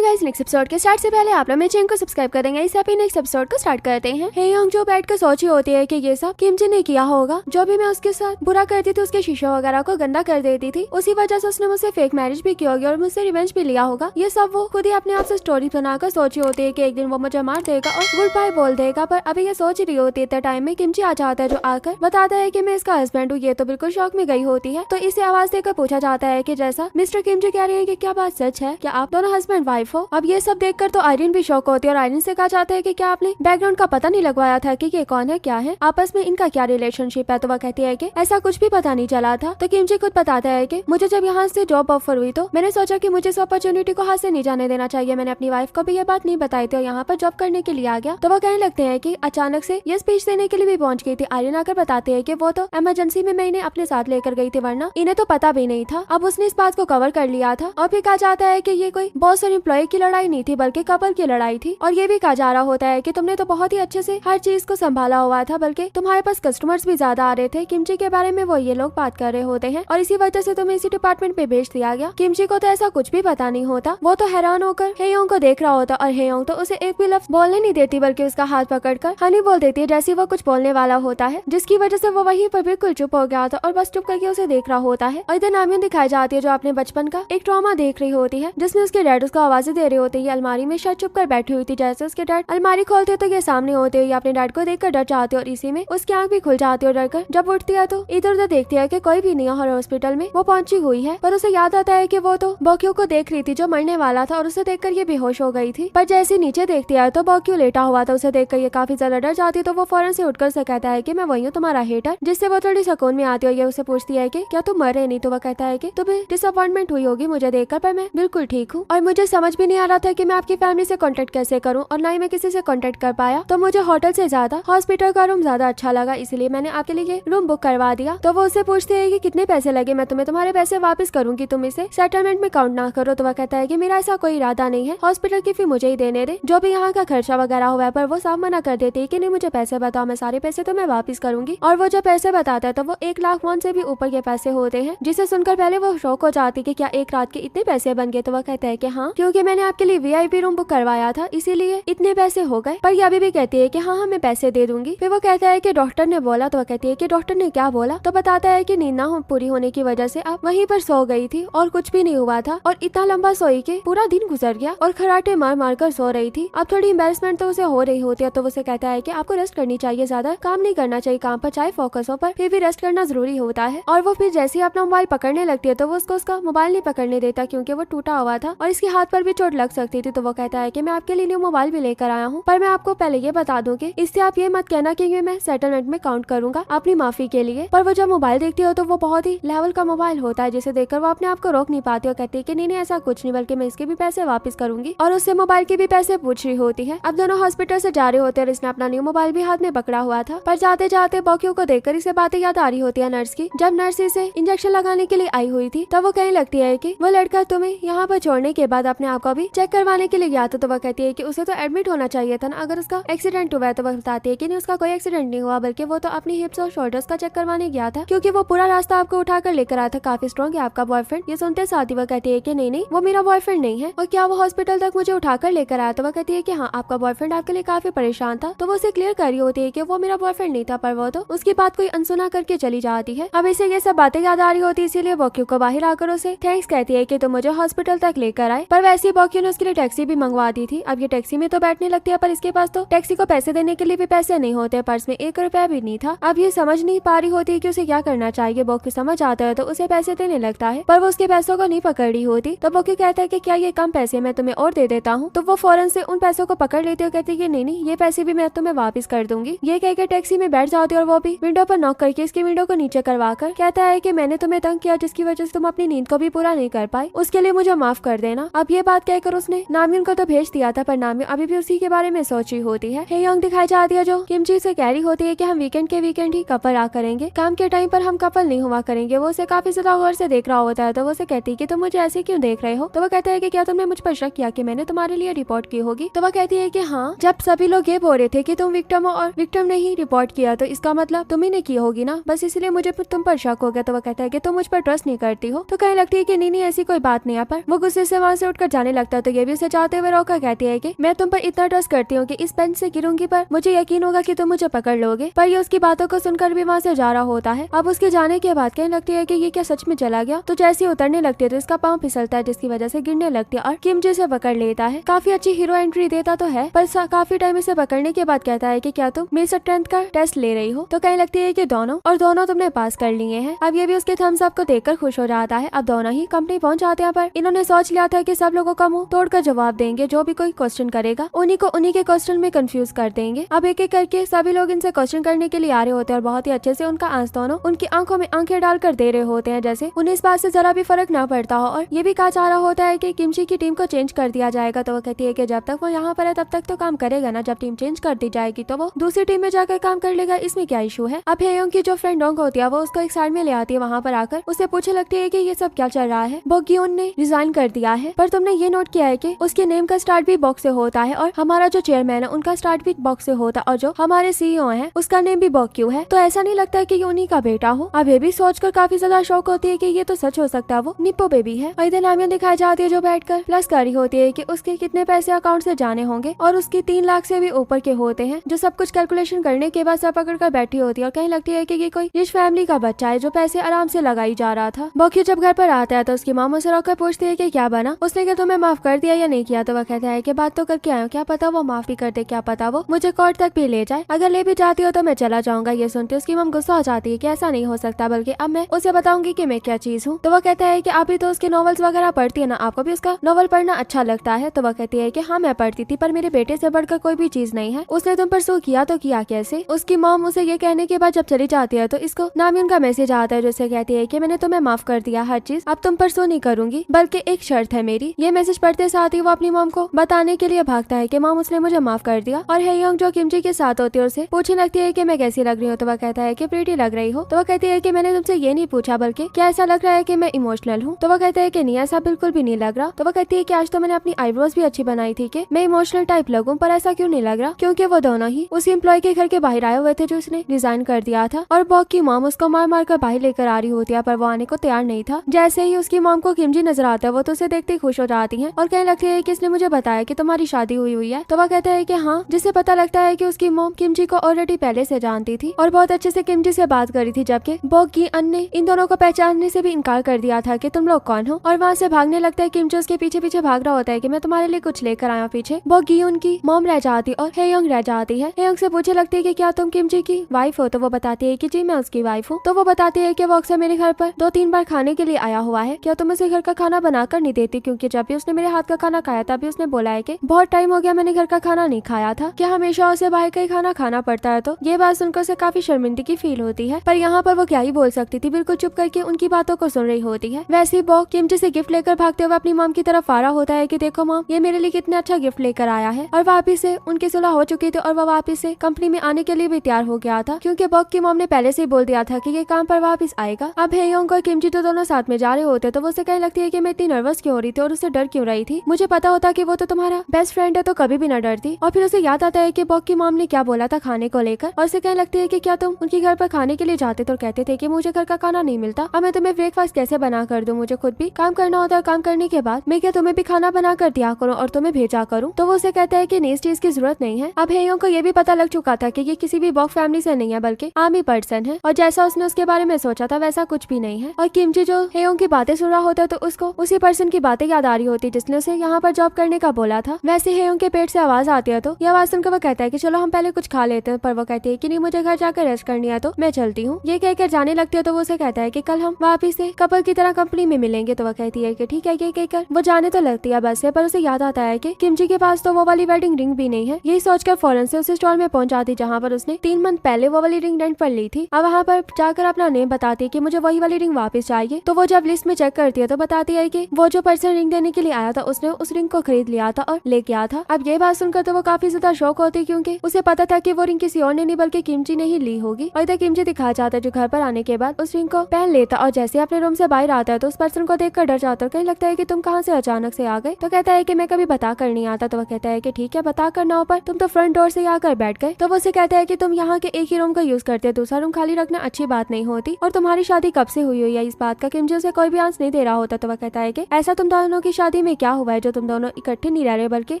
चलो guys next episode के start से पहले आप लोग मेरे चैनल को सब्सक्राइब कर देंगे। इससे आप नेक्स्ट एपिसोड को स्टार्ट करते हैं। हेयोंग जो बैठ कर सोची होती है कि ये सब किमजी ने किया होगा। जो भी मैं उसके साथ बुरा करती थी, उसके शीशे वगैरह को गंदा कर देती थी, उसी वजह से उसने मुझसे फेक मैरिज भी की होगी और मुझसे रिवेंज भी लिया होगा। ये सब वो खुद ही अपने आप से स्टोरी बनाकर सोची होती है कि एक दिन वो मुझे मार देगा और गुड बाय बोल देगा। पर अभी ये सोच रही होती है इतने टाइम में किमजी आ जाता है, जो आकर बताता है कि मैं इसका हस्बैंड हूँ। ये तो बिल्कुल शॉक में गई होती है, तो इसे आवाज देकर पूछा जाता है कि जैसा मिस्टर किमजी कह रहे हैं कि क्या बात सच है, क्या आप दोनों हस्बैंड वाइफ हो। अब ये सब देखकर तो आयरन भी शॉक होती है और आयरन से कहा जाता है कि क्या आपने बैकग्राउंड का पता नहीं लगवाया था कि ये कौन है, क्या है, आपस में इनका क्या रिलेशनशिप है। तो वह कहती है कि ऐसा कुछ भी पता नहीं चला था। तो किमजी खुद बताता है कि मुझे जब यहाँ से जॉब ऑफर हुई तो मैंने सोचा कि मुझे इस अपॉर्चुनिटी को हाथ से नहीं जाने देना चाहिए। मैंने अपनी वाइफ को भी ये बात नहीं बताई थी और यहाँ पर जॉब करने के लिए आ गया। तो वो कहने लगते हैं कि अचानक से ये स्पीच देने के लिए भी पहुंच गई थी। आयरन आकर बताते हैं कि वो तो इमरजेंसी में मैं इन्हें अपने साथ लेकर गई थी, वरना इन्हें तो पता भी नहीं था। अब उसने इस बात को कवर कर लिया था और फिर कहा जाता है कि ये कोई बॉस और एम्प्लॉय की लड़ाई नहीं थी, बल्कि कपल की लड़ाई थी। और ये भी कहा जा रहा होता है कि तुमने तो बहुत ही अच्छे से हर चीज को संभाला हुआ था, बल्कि तुम्हारे पास कस्टमर्स भी ज्यादा आ रहे थे। किमजी के बारे में वो ये लोग बात कर रहे होते हैं और इसी वजह से तुम्हें इसी डिपार्टमेंट में भेज दिया गया। किमजी को तो ऐसा कुछ भी पता नहीं होता। वो तो हैरान होकर हेयोंग को देख रहा होता और हेयोंग तो उसे एक भी लफ्ज बोलने नहीं देती, बल्कि उसका हाथ पकड़कर हनी बोल देती है जैसे वो कुछ बोलने वाला होता है, जिसकी वजह से वो वहीं पर बिल्कुल चुप हो गया था और बस चुप करके उसे देख रहा होता है। और इधर नामियन दिखाई जाती है जो अपने बचपन का एक ट्रॉमा देख रही होती है, जिसमें उसके डैड उसको आवाजें दे रहे होते हैं। ये अलमारी में शायद चुप कर बैठी हुई थी। जैसे उसके डैड अलमारी खोलते तो ये सामने होते हैं। ये अपने डैड को देखकर डर जाती है और इसी में उसकी आंख भी खुल जाती है और डरकर जब उठती है तो इधर उधर देखती है कि कोई भी नहीं है और हॉस्पिटल में वो पहुंची हुई है। पर उसे याद आता है कि वो तो बॉक्यू को देख रही थी जो मरने वाला था और उसे देखकर ये बेहोश हो गई थी। पर जैसे नीचे देखती है तो बॉक्यू लेटा हुआ था। उसे देखकर ये काफी ज्यादा डर जाती, तो वो फौरन से उठकर उसे कहता है कि मैं वही हूँ तुम्हारा हेटर, जिससे वो थोड़ी सुकून में आती है। ये उसे पूछती है कि क्या तुम मरे नहीं, तो वो कहता है कि तुम्हें डिसअपॉइंटमेंट हुई होगी मुझे देखकर, पर मैं बिल्कुल ठीक हूँ और मुझे समझ भी नहीं आ रहा था कि मैं आपकी फैमिली से कॉन्टेक्ट कैसे करूँ और ना ही मैं किसी से कॉन्टेक्ट कर पाया। तो मुझे होटल से ज्यादा हॉस्पिटल का रूम ज्यादा अच्छा लगा, इसलिए मैंने आपके लिए रूम बुक करवा दिया। तो वो उससे पूछते हैं कि कितने पैसे लगे, मैं तुम्हें तुम्हारे पैसे वापस करूंगी, तुम इसे सेटलमेंट में काउंट ना करो। तो वह कहता है कि मेरा ऐसा कोई इरादा नहीं है, हॉस्पिटल की फी मुझे ही देने दे, जो भी यहाँ का खर्चा वगैरह हुआ है। पर वो साफ मना कर देती है कि नहीं मुझे पैसे बताओ, मैं सारे पैसे तो मैं वापस करूंगी। और वो जब पैसे बताता है तो वो 1 लाख वॉन से भी ऊपर के पैसे होते हैं, जिसे सुनकर पहले वो शौक हो जाती कि क्या एक रात के इतने पैसे बन गए। तो वह कहता है कि हाँ, क्योंकि मैंने आपके लिए VIP रूम बुक करवाया था, इसीलिए इतने पैसे हो गए। पर ये अभी भी कहती है कि हाँ मैं पैसे दे दूंगी। फिर वो कहता है कि डॉक्टर ने बोला। तो वह कहती है कि डॉक्टर ने क्या बोला। तो बताता है कि नींद ना पूरी होने की वजह से आप वहीं पर सो गई थी और कुछ भी नहीं हुआ था और इतना लंबा सोई के पूरा दिन गुजर गया और खराटे मार मार कर सो रही थी। अब थोड़ी एम्बेरसमेंट तो उसे हो रही होती है, तो उसे कहता है कि आपको रेस्ट करनी चाहिए, ज्यादा काम नहीं करना चाहिए, काम पर चाहे फोकस हो पर फिर भी रेस्ट करना जरूरी होता है। और वो फिर जैसे ही अपना मोबाइल पकड़ने लगती है तो वो उसको उसका मोबाइल नहीं पकड़ने देता, क्योंकि वो टूटा हुआ था और इसके हाथ पर भी चोट लग सकती थी। तो वो कहता है कि मैं आपके लिए न्यू मोबाइल भी लेकर आया हूँ, पर मैं आपको पहले ये बता दूं कि इससे आप ये मत कहना कि मैं सेटलमेंट में काउंट करूंगा अपनी माफी के लिए। पर वो जब मोबाइल देखती हो तो वो बहुत ही लेवल का मोबाइल होता है, जिसे देखकर वो अपने आप को रोक नहीं पाती और कहती है कि नहीं ऐसा कुछ नहीं, बल्कि मैं इसके भी पैसे वापस करूंगी। और उससे मोबाइल के भी पैसे पूछ रही होती है। अब दोनों हॉस्पिटल से जा रहे होते हैं और इसने अपना न्यू मोबाइल भी हाथ में पकड़ा हुआ था। पर जाते जाते बॉक्यू को देखकर इसे बातें याद आ रही होती है नर्स की, जब नर्स इसे इंजेक्शन लगाने के लिए आई हुई थी। तब वो कहने लगती है कि वो लड़का तुम्हें यहाँ पर छोड़ने के बाद अपने आप को भी चेक करवाने के लिए गया था। तो वह कहती है कि उसे तो एडमिट होना चाहिए था ना, अगर उसका एक्सीडेंट हुआ है। तो वह बताती है कि नहीं उसका कोई एक्सीडेंट नहीं हुआ, बल्कि वो तो अपनी हिप्स और शोल्डर्स का चेक करवाने गया था, क्योंकि वो पूरा रास्ता आपको उठाकर लेकर आया था। काफी स्ट्रॉन्ग है आपका बॉयफ्रेंड। ये सुनते साथ ही वह कहती है कि नहीं वो मेरा बॉयफ्रेंड नहीं है। और क्या वो हॉस्पिटल तक मुझे उठाकर लेकर आया। तो वह कहती है कि हाँ आपका बॉयफ्रेंड आपके लिए काफी परेशान था। तो वो उसे क्लियर कर रही होती है कि वो मेरा बॉयफ्रेंड नहीं था, पर वो तो उसकी बात कोई अनसुना करके चली जाती है। अब इसे ये सब बातें याद आ रही होती है, इसीलिए बॉक्यू को बाहर आकर उसे थैंक्स कहती है कि तुम मुझे हॉस्पिटल तक लेकर आए। पर वैसे ही बॉक्यू ने उसके लिए टैक्सी भी मंगवा दी थी। अब ये टैक्सी में तो बैठने लगती है, पर इसके पास तो टैक्सी को पैसे देने के लिए भी पैसे नहीं होते, पर्स में 1 रुपया भी नहीं था। अब ये समझ नहीं पा रही होती कि उसे क्या करना चाहिए। बॉक्यू समझ आता है तो उसे पैसे देने लगता है, पर वो उसके पैसों को नहीं पकड़ रही होती। तो बॉक्यू कहता है कि क्या ये कम पैसे मैं तुम्हें और दे देता हूँ। तो वो फौरन से उन पैसों को पकड़ लेती है और कहती है कि नहीं ये पैसे भी मैं तुम्हें वापस कर दूंगी। ये कहकर टैक्सी में बैठ जाती है और वो भी विंडो पर नॉक करके इसकी विंडो को नीचे करवाकर कहता है कि मैंने तुम्हें तंग किया, जिसकी वजह से तुम अपनी नींद को भी पूरा नहीं कर पाए, उसके लिए मुझे माफ कर देना। अब ये बात कहकर उसने नामियन को तो भेज दिया था, पर नामियन अभी भी उसी के बारे में सोच रही होती है। हेयोंग दिखाई जाती है जो किमजी से कह रही होती है कि हम वीकेंड ही कपल आ करेंगे, काम के टाइम पर हम कपल नहीं हुआ करेंगे। वो उसे काफी ज्यादा गौर से देख रहा होता है। तो वो उसे कहती है कि तुम मुझे ऐसे क्यों देख रहे हो। तो वो कहता है कि क्या तुमने मुझ पर शक किया कि मैंने तुम्हारे लिए रिपोर्ट की होगी। तो वो कहती है कि हाँ, जब सभी लोग ये बोल रहे थे कि तुम विक्टिम हो और विक्टिम ने ही रिपोर्ट किया, तो इसका मतलब तुम ही ने की होगी ना, बस इसलिए मुझे तुम पर शक हो गया। तो वो कहता है कि तुम मुझ पर ट्रस्ट नहीं करती हो। तो कहने लगती है कि नहीं ऐसी कोई बात नहीं है। पर वो गुस्से से वहाँ से उठकर जाने जाने लगता है तो ये भी उसे चाहते हुए रोका कहती है कि मैं तुम पर इतना ट्रस्ट करती हूँ कि इस बेंच से गिरूंगी पर मुझे यकीन होगा कि तुम मुझे पकड़ लोगे। पर ये उसकी बातों को सुनकर भी वहाँ से जा रहा होता है। अब उसके जाने के बाद कहने लगती है कि ये क्या सच में चला गया। तो जैसे ही उतरने लगती है तो इसका पाँव फिसलता है जिसकी वजह से गिरने लगती है और किम जी से पकड़ लेता है। काफी अच्छी हीरो एंट्री देता तो है पर काफी टाइम इसे पकड़ने के बाद कहता है कि क्या तुम मेरी स्ट्रेंथ का टेस्ट ले रही हो। तो कहने लगती है कि दोनों तुमने पास कर लिए हैं। अब ये भी उसके थम्स अप को देखकर खुश हो जाता है। अब दोनों ही कंपनी पहुंच जाते हैं पर इन्होंने सोच लिया था कि सब लोगों का मुंह तोड़कर जवाब देंगे, जो भी कोई क्वेश्चन करेगा उन्हीं को उन्हीं के क्वेश्चन में कंफ्यूज कर देंगे। अब एक एक करके सभी लोग इनसे क्वेश्चन करने के लिए आ रहे होते हैं और बहुत ही अच्छे से उनका आंस दोनों उनकी आंखों में आंखें डालकर दे रहे होते हैं, जैसे उन्हें इस बात से जरा भी फर्क ना पड़ता हो। और ये भी कहा जा रहा होता है कि किमची की टीम को चेंज कर दिया जाएगा। तो वो कहती है कि जब तक वो यहाँ पर है तब तक तो काम करेगा ना, जब टीम चेंज कर दी जाएगी तो वो दूसरी टीम में जाकर काम कर लेगा, इसमें क्या इशू है। अब हेयोंग की जो फ्रेंड डोंग होती है वो उसको एक साइड में ले आती है, वहाँ पर आकर उससे पूछने लगती है कि ये सब क्या चल रहा है। बोग्योन ने रिजाइन कर दिया है पर तुमने ये नोट किया है कि उसके नेम का स्टार्ट भी बॉक्स से होता है और हमारा जो चेयरमैन है उनका स्टार्ट भी बॉक्स से होता है और जो हमारे सीईओ है उसका नेम भी बोग्यो है। तो ऐसा नहीं लगता कि ये उन्हीं का बेटा हो। अब ये भी सोचकर काफी ज्यादा शौक होती है कि ये तो सच हो सकता है वो निप्पो बेबी है। और इधर नामिया दिखाई जाती है जो बैठकर प्लस कर रही होती है कि उसके कितने पैसे अकाउंट से जाने होंगे और उसके 3 लाख से भी ऊपर के होते हैं, जो सब कुछ कैलकुलेशन करने के बाद सर पकड़ कर बैठी होती है और कहीं लगती है कि ये कोई रिच फैमिली का बच्चा है जो पैसे आराम से लगाई जा रहा था। बोग्यो जब घर पर आता है तो उसकी मामा से रोकर पूछती है कि क्या बना, उसने क्या तुम्हें माफ कर दिया या नहीं किया। तो वह कहता है कि बात तो करके आया, क्या पता वो माफ भी कर दे, क्या पता वो मुझे कोर्ट तक भी ले जाए, अगर ले भी जाती हो तो मैं चला जाऊंगा। ये सुनते उसकी मम गुस्सा हो जाती है कि ऐसा नहीं हो सकता, बल्कि अब मैं उसे बताऊंगी कि मैं क्या चीज हूँ। तो वो कहता है कि आप भी तो उसके नॉवेल्स वगैरह पढ़ती है ना, आपको भी उसका नॉवल पढ़ना अच्छा लगता है। तो वह कहती है कि हाँ मैं पढ़ती थी पर मेरे बेटे से बढ़कर कोई भी चीज नहीं है, उसने तुम पर सू किया तो किया कैसे। उसकी मॉम उसे ये कहने के बाद जब चली जाती है तो इसको नामियन का मैसेज आता है जिससे कहती है कि मैंने तुम्हें माफ कर दिया हर चीज, अब तुम पर सू नहीं करूंगी, बल्कि एक शर्त है मेरी। ये मैसेज पढ़ते साथ ही वो अपनी मॉम को बताने के लिए भागता है कि मॉम उसने मुझे माफ कर दिया। और हेयोंग जो किमजी के साथ होती है उसे पूछने लगती है कि मैं कैसी लग रही हूँ। तो वह कहता है कि प्रीटी लग रही हो। तो वह कहती है कि मैंने तुमसे ये नहीं पूछा बल्कि क्या ऐसा लग रहा है कि मैं इमोशनल हूँ। तो वह कहता है कि नहीं ऐसा बिल्कुल भी नहीं लग रहा। तो वह कहती है कि आज तो मैंने अपनी आईब्रोज भी अच्छी बनाई थी कि मैं इमोशनल टाइप लगूं, पर ऐसा क्यों नहीं लग रहा, क्योंकि वो दोनों ही उस एम्प्लॉय के घर के बाहर आए हुए थे जो उसने रिजाइन कर दिया था और बॉग की मॉम उसको मार मार कर बाहर लेकर आ रही होती है पर वो आने को तैयार नहीं था। जैसे ही उसकी मॉम को किमजी नजर आता है वो तो उसे देखते ही खुश हो जाती है और कहने लगती है कि इसने मुझे बताया कि तुम्हारी शादी हुई है। तो वह कहता है कि हाँ, जिससे पता लगता है कि उसकी मॉम किमजी को ऑलरेडी पहले से जानती थी और बहुत अच्छे से किमजी से बात करी थी, जबकि बॉग की अन्य ने इन दोनों को पहचानने से भी इनकार कर दिया था कि तुम लोग कौन हो। और वहाँ से भागने लगता है। किमजी उसके पीछे पीछे भाग रहा होता है कि मैं तुम्हारे लिए कुछ लेकर आया। पीछे बॉगी उनकी मॉम रह जाती और हेयोंग रह जाती है। हेयोंग से पूछने लगती है कि क्या तुम किमजी की वाइफ हो। तो वो बताती है कि जी मैं उसकी वाइफ हूँ। तो वो बताती है कि वो अक्सर मेरे घर पर 2-3 बार खाने के लिए आया हुआ है, क्या तुम उसे घर का खाना बनाकर नहीं देती, क्योंकि जब भी उसने मेरे हाथ का खाना खाया तभी उसने बोला है कि बहुत टाइम हो गया मैंने घर का खाना नहीं खाया था, क्या हमेशा उसे बाहर का ही खाना खाना पड़ता है। तो ये बात सुनकर उसे काफी शर्मिंदगी फील होती है, पर यहाँ पर वो क्या ही बोल सकती थी, बिल्कुल चुप करके उनकी बातों को सुन रही होती है। वैसे ही बॉग किमजी से गिफ्ट लेकर भागते हुए अपनी मॉम की तरफ आ रहा होता है कि देखो मॉम ये मेरे लिए कितना अच्छा गिफ्ट लेकर आया है। और वापिस से उनकी सुलह हो चुकी थी और वह वापिस से कंपनी में आने के लिए भी तैयार हो गया था, क्योंकि बॉग की मॉम ने पहले से ही बोल दिया था कि ये काम पर वापिस आएगा। अब हेयोंग और किमजी तो दोनों साथ में जा रहे होते तो वो उसे कहने लगती है कि मैं इतनी नर्वस क्यों हो रही थी और उससे डर क्यों रही थी, मुझे पता होता कि वो तो तुम्हारा बेस्ट फ्रेंड है तो कभी भी न डरती। और फिर उसे याद आता है कि बॉग की मॉम ने क्या बोला था खाने को लेकर, और उसे कहने लगती है कि क्या तुम उनके घर पर खाने के लिए जाते तो कहते थे कि मुझे घर का खाना नहीं मिलता, अब मैं तुम्हें ब्रेकफास्ट कैसे बना कर दूं, मुझे खुद भी काम करना होता है, काम करने के बाद मैं क्या तुम्हें भी खाना बना कर दिया करूँ और तुम्हें भेजा करूँ। तो वो उसे कहता है कि नहीं इस चीज की जरूरत नहीं है। अब हेयोंग को ये भी पता लग चुका था कि ये किसी भी बॉग फैमिली से नहीं है बल्कि आर्मी पर्सन है, और जैसा उसने उसके बारे में सोचा था वैसा कुछ भी नहीं है। और किमजी जो हेयोंग की बातें सुन रहा होता है तो उसको उसी पर्सन की बातें याद आ रही होती जिसने उसे यहाँ पर जॉब करने का बोला था। वैसे हेयोंग के पेट से आवाज आती है तो ये आवाज सुनकर वो कहता है कि चलो हम पहले कुछ खा लेते हैं, पर वो कहती है कि नहीं मुझे घर जाकर रेस्ट करनी है तो मैं चलती हूँ। ये कहकर जाने लगती है तो वो उसे कहता है कि कल हम वापिस से कपल की तरह कंपनी में मिलेंगे। तो वो कहती है कि ठीक है। ये कहकर वो जाने तो लगती है बस से, पर उसे याद आता है कि किमजी के पास तो वो वाली वेडिंग रिंग भी नहीं है। यही सोचकर फौरन से उस स्टोर में पहुंच जाती जहाँ पर उसने 3 मंथ पहले वो वाली रिंग रेंट पर ली थी। अब वहाँ पर जाकर अपना नेम बताती है कि मुझे वही वाली रिंग वापस चाहिए। तो वो जब लिस्ट में चेक करती है तो बताती है कि वो जो पर्सन रिंग देने के लिए आया था उसने उस रिंग को खरीद लिया था और ले गया था। अब ये बात सुनकर तो वो काफी ज्यादा शौक होती क्योंकि उसे पता था कि वो रिंग किसी और ने नहीं बल्कि किमजी ने ही ली होगी। और इधर किमजी दिखा जाता है जो घर पर आने के बाद उस रिंग को पहन लेता और जैसे अपने रूम से बाहर आता है तो उस पर्सन को देखकर डर जाता है। कहीं लगता है कि तुम कहाँ से अचानक से आ गए। तो कहता है कि मैं कभी बता कर नहीं आता। तो वह कहता है कि ठीक है बता कर ना हो, पर तुम तो फ्रंट डोर से आकर बैठ गए। तो वो उसे कहता है कि तुम यहाँ के एक ही रूम का यूज करते हो, दूसरा रूम खाली रखना अच्छी बात नहीं होती, और तुम्हारी शादी कब से हुई है इस बात का किमजी उसे कोई भी आंसर नहीं दे रहा होता। तो वह कहता है कि ऐसा तुम दोनों की शादी शादी में क्या हुआ है जो तुम दोनों इकट्ठे नहीं रह रहे बल्कि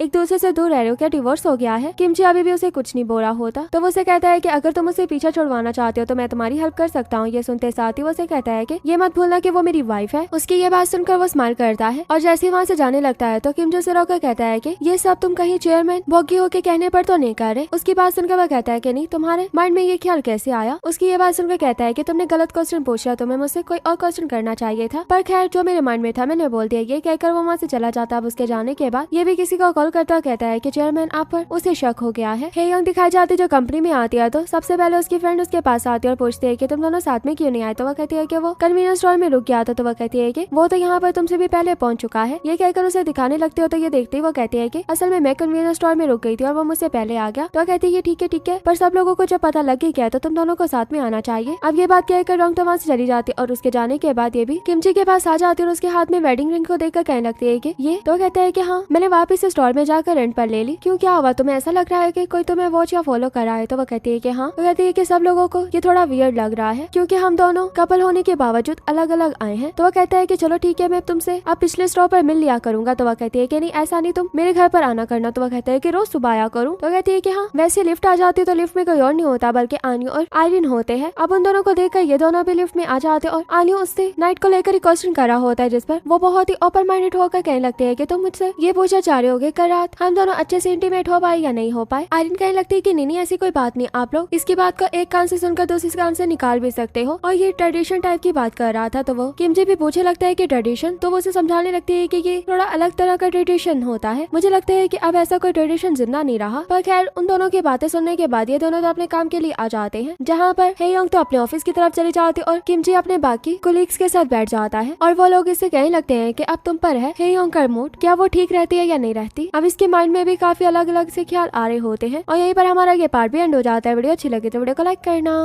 एक दूसरे से दूर रह रहे हो, क्या डिवोर्स हो गया है? किमची अभी भी उसे कुछ नहीं बोला होता तो वो उसे कहता है कि अगर तुम उसे पीछे छुड़वाना चाहते हो तो मैं तुम्हारी हेल्प कर सकता हूँ। ये सुनते साथ ही वो उसे कहता है कि ये मत भूलना कि वो मेरी वाइफ है। उसकी ये बात सुनकर वो स्माइल करता है और जैसे ही वहाँ से जाने लगता है तो किमची उसे रोकर कहता है कि ये सब तुम कहीं चेयरमैन बॉगी होके कहने पर तो नहीं कर रहे। उसकी बात सुनकर वो कहता है कि नहीं, तुम्हारे माइंड में ये ख्याल कैसे आया? उसकी ये बात सुनकर कहता है कि तुमने गलत क्वेश्चन पूछा, तुम्हें मुझसे कोई और क्वेश्चन करना चाहिए था, पर खैर जो मेरे माइंड में था मैंने बोल दिया। ये कहकर वो वहाँ से चला जाता। अब उसके जाने के बाद ये भी किसी को कॉल करता कहता है कि चेयरमैन आप पर उसे शक हो गया है। हे यंग दिखाई जाती जो कंपनी में आती है तो सबसे पहले उसकी फ्रेंड उसके पास आती है और पूछती है कि तुम दोनों साथ में क्यों नहीं आए? तो वो कहती है कि वो कन्वीनियंस स्टोर में रुक गया था। तो वो कहती है कि वो तो यहाँ पर तुमसे भी पहले पहुंच चुका है। ये कहकर उसे दिखाने लगते हो तो ये देखते ही वो कहती है कि असल में मैं कन्वीनियंस स्टोर में रुक गई थी और वो मुझसे पहले आ गया। तो कहती है ठीक है पर सब लोगों को जब पता लग ही गया तो तुम दोनों को साथ में आना चाहिए। अब ये बात कहकर रंग तो वहाँ से चली जाती और उसके जाने के बाद ये भी किमची के पास आ जाती और उसके हाथ में वेडिंग रिंग को देखकर कहने लगती है कि ये तो कहता है कि हाँ मैंने वापस स्टोर में जाकर रेंट पर ले ली। क्यों, क्या हुआ? तुम्हें ऐसा लग रहा है कि कोई तुम्हें वॉच या फॉलो कर रहा है? तो वो कहती है कि हाँ। वो कहती है कि सब लोगों को ये थोड़ा वियर्ड लग रहा है क्योंकि हम दोनों कपल होने के बावजूद अलग अलग आए हैं। तो वो कहता है कि चलो ठीक है मैं तुमसे अब पिछले स्टॉप पर मिल लिया करूंगा। तो वह कहती है कि नहीं ऐसा नहीं, तुम मेरे घर पर आना करना। तो वह कहता है कि रोज सुबह आया करूँ। तो कहती है कि हाँ वैसे लिफ्ट आ जाती तो लिफ्ट में कोई और नहीं होता बल्कि आनियो और आयरिन होते हैं। अब उन दोनों को देखकर ये दोनों भी लिफ्ट में आ जाते और आनियो उससे नाइट को लेकर क्वेश्चन कर रहा होता है जिस पर वो बहुत ही ओपन माइंडेड होकर कहने लगते हैं कि तुम मुझसे ये पूछना चाह रहे होगे कल रात हम दोनों अच्छे से इंटीमेट हो पाए या नहीं हो पाए? आयरिन कहने लगती है कि नहीं ऐसी कोई बात नहीं, आप लोग इसकी बात को एक कान से सुनकर दूसरे कान से निकाल भी सकते हो। और ये ट्रेडिशन टाइप की बात कर रहा था तो वो किमची भी पूछने लगता है कि ट्रेडिशन। तो वो उसे समझाने लगती है कि ये थोड़ा अलग तरह का ट्रेडिशन होता है। मुझे लगता है कि अब ऐसा कोई ट्रेडिशन जिंदा नहीं रहा। पर खैर उन दोनों की बातें सुनने के बाद ये दोनों तो अपने काम के लिए आ जाते हैं जहाँ पर हे योंग तो अपने ऑफिस की तरफ चली जाती और किमची अपने बाकी कोलीग्स के साथ बैठ जाता है और वो लोग इससे कहने लगते हैं कि अब तुम पर है हे योंग का मूड, क्या वो ठीक रहती है या नहीं रहती। अब इसके माइंड में भी काफी अलग अलग से ख्याल आ रहे होते हैं और यहीं पर हमारा ये पार्ट भी एंड हो जाता है। वीडियो अच्छी लगी तो वीडियो को लाइक करना।